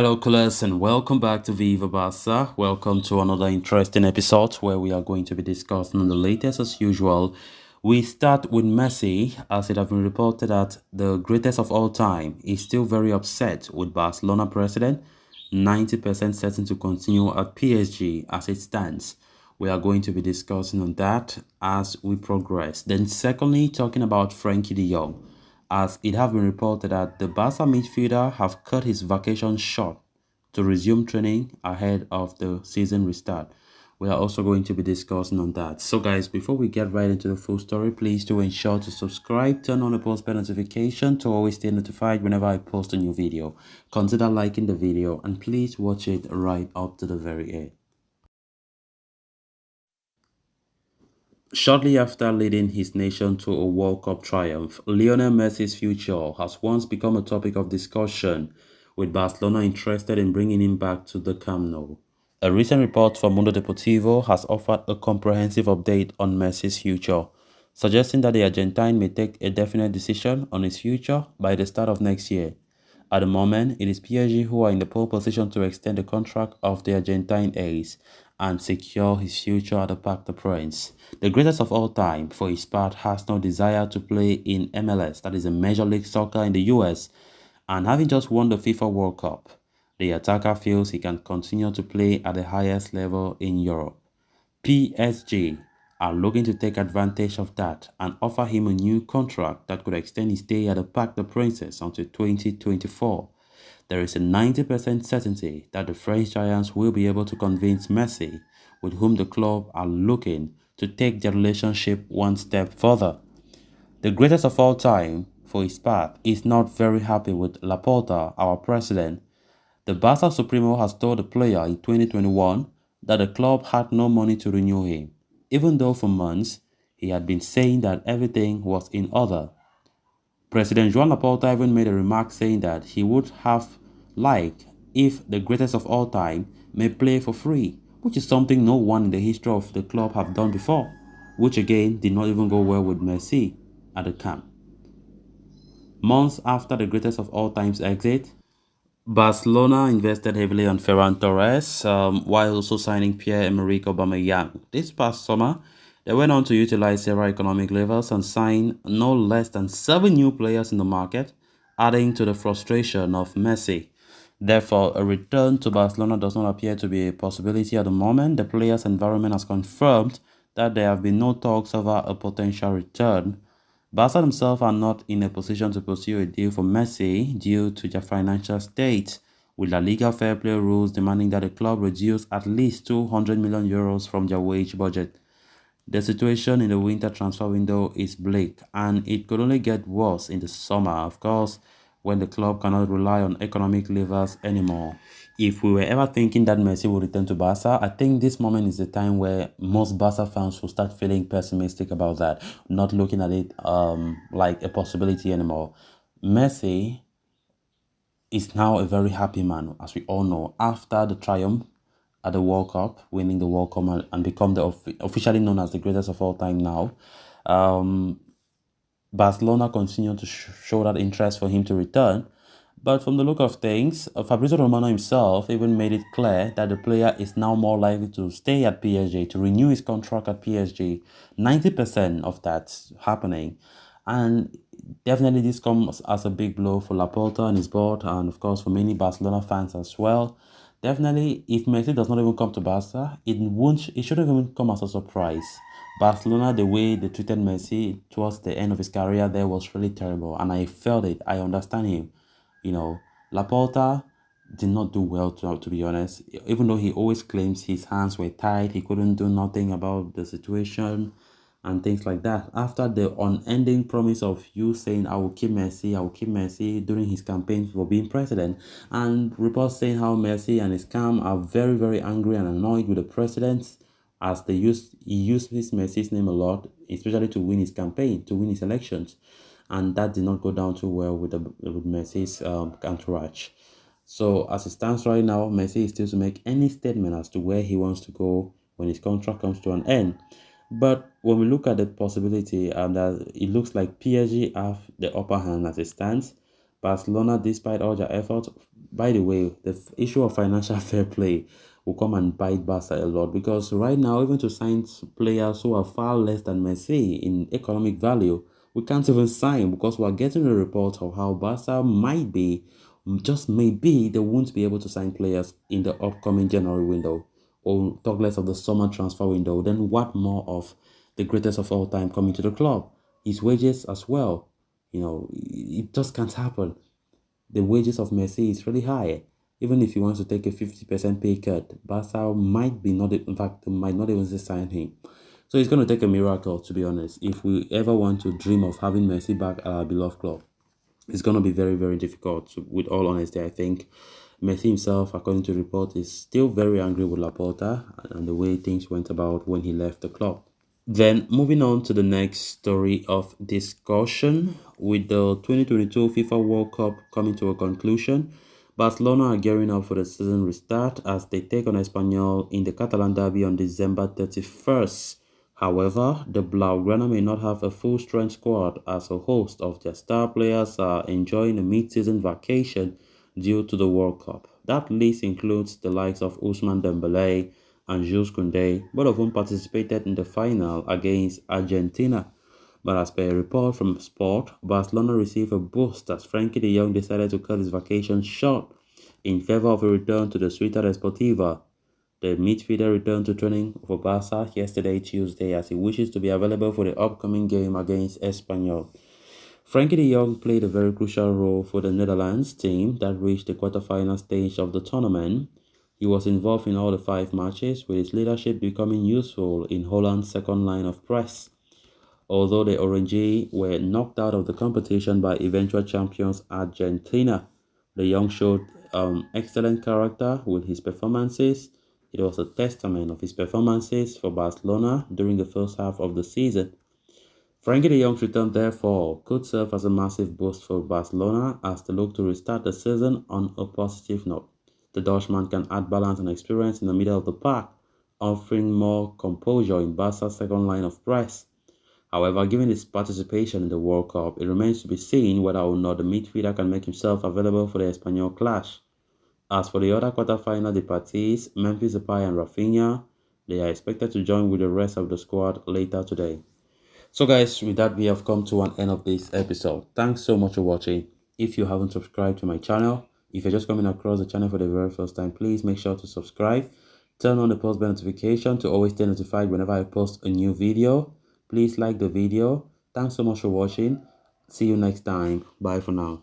Hello, Coolers, and welcome back to Viva Barca. Welcome to another interesting episode where we are going to be discussing the latest as usual. We start with Messi, as it has been reported that the greatest of all time is still very upset with Barcelona president, 90% certain to continue at PSG as it stands. We are going to be discussing on that as we progress. Then secondly, talking about Frankie de Jong, as it has been reported that the Barca midfielder have cut his vacation short to resume training ahead of the season restart. We are also going to be discussing on that. So guys, before we get right into the full story, please do ensure to subscribe, turn on the post bell notification to always stay notified whenever I post a new video. Consider liking the video and please watch it right up to the very end. Shortly after leading his nation to a World Cup triumph, Lionel Messi's future has once become a topic of discussion, with Barcelona interested in bringing him back to the Camp Nou. A recent report from Mundo Deportivo has offered a comprehensive update on Messi's future, suggesting that the Argentine may take a definite decision on his future by the start of next year. At the moment, it is PSG who are in the pole position to extend the contract of the Argentine ace and secure his future at the Parc des Princes. The greatest of all time, for his part, has no desire to play in MLS, that is a Major League Soccer in the US, and having just won the FIFA World Cup, the attacker feels he can continue to play at the highest level in Europe. PSG are looking to take advantage of that and offer him a new contract that could extend his stay at the Parc des Princes until 2024. There is a 90% certainty that the French Giants will be able to convince Messi, with whom the club are looking to take their relationship one step further. The greatest of all time, for his part, is not very happy with Laporta, our president. The Barca Supremo has told the player in 2021 that the club had no money to renew him, even though for months he had been saying that everything was in order. President Joan Laporta even made a remark saying that he would have liked if the greatest of all time may play for free, which is something no one in the history of the club have done before, which again did not even go well with Messi at the camp. Months after the greatest of all time's exit, Barcelona invested heavily on Ferran Torres while also signing Pierre-Emerick Aubameyang. This past summer, they went on to utilize several economic levers and sign no less than 7 new players in the market, adding to the frustration of Messi. Therefore, a return to Barcelona does not appear to be a possibility at the moment. The players' environment has confirmed that there have been no talks over a potential return. Barca themselves are not in a position to pursue a deal for Messi due to their financial state, with La Liga fair play rules demanding that the club reduce at least 200 million euros from their wage budget. The situation in the winter transfer window is bleak, and it could only get worse in the summer, of course, when the club cannot rely on economic levers anymore. If we were ever thinking that Messi would return to Barca, I think this moment is the time where most Barca fans will start feeling pessimistic about that, not looking at it like a possibility anymore. Messi is now a very happy man, as we all know, after the triumph at the World Cup, winning the World Cup and become the officially known as the greatest of all time now. Barcelona continue to show that interest for him to return. But from the look of things, Fabrizio Romano himself even made it clear that the player is now more likely to stay at PSG, to renew his contract at PSG. 90% of that's happening. And definitely this comes as a big blow for Laporta and his board, and of course for many Barcelona fans as well. Definitely, if Messi does not even come to Barca, it shouldn't even come as a surprise. Barcelona, the way they treated Messi towards the end of his career there was really terrible, and I felt it. I understand him. You know, Laporta did not do well, to be honest. Even though he always claims his hands were tied, he couldn't do nothing about the situation and things like that. After the unending promise of you saying, I will keep Messi during his campaign for being president, and reports saying how Messi and his camp are very, very angry and annoyed with the president as he uses Messi's name a lot, especially to win his campaign, to win his elections. And that did not go down too well with Messi's entourage. So as it stands right now, Messi is still to make any statement as to where he wants to go when his contract comes to an end. But when we look at the possibility, that it looks like PSG have the upper hand as it stands. Barcelona, despite all their efforts, by the way, the issue of financial fair play will come and bite Barca a lot, because right now, even to sign players who are far less than Messi in economic value, we can't even sign, because we're getting a report of how Barca might be, just maybe, they won't be able to sign players in the upcoming January window, or talk less of the summer transfer window. Then what more of the greatest of all time coming to the club? His wages as well. It just can't happen. The wages of Messi is really high. Even if he wants to take a 50% pay cut, Barca might be not, in fact, they might not even sign him. So it's going to take a miracle, to be honest, if we ever want to dream of having Messi back at our beloved club. It's going to be very, very difficult. With all honesty, I think Messi himself, according to report, is still very angry with Laporta and the way things went about when he left the club. Then moving on to the next story of discussion, with the 2022 FIFA World Cup coming to a conclusion, Barcelona are gearing up for the season restart as they take on Espanyol in the Catalan derby on December 31st. However, the Blaugrana may not have a full-strength squad as a host of their star players are enjoying a mid-season vacation due to the World Cup. That list includes the likes of Ousmane Dembélé and Jules Koundé, both of whom participated in the final against Argentina. But as per a report from Sport, Barcelona received a boost as Frankie de Jong decided to cut his vacation short in favor of a return to the Ciutat Deportiva. The midfielder returned to training for Barca yesterday, Tuesday, as he wishes to be available for the upcoming game against Espanyol. Frankie de Jong played a very crucial role for the Netherlands team that reached the quarter-final stage of the tournament. He was involved in all the 5 matches, with his leadership becoming useful in Holland's second line of press. Although the Orange were knocked out of the competition by eventual champions Argentina, de Jong showed excellent character with his performances. It was a testament of his performances for Barcelona during the first half of the season. Frankie de Jong's return, therefore, could serve as a massive boost for Barcelona as they look to restart the season on a positive note. The Dutchman can add balance and experience in the middle of the park, offering more composure in Barca's second line of press. However, given his participation in the World Cup, it remains to be seen whether or not the midfielder can make himself available for the Espanyol clash. As for the other quarter-final departees, Memphis Depay and Rafinha, they are expected to join with the rest of the squad later today. So guys, with that, we have come to an end of this episode. Thanks so much for watching. If you haven't subscribed to my channel, if you're just coming across the channel for the very first time, please make sure to subscribe. Turn on the post bell notification to always stay notified whenever I post a new video. Please like the video. Thanks so much for watching. See you next time. Bye for now.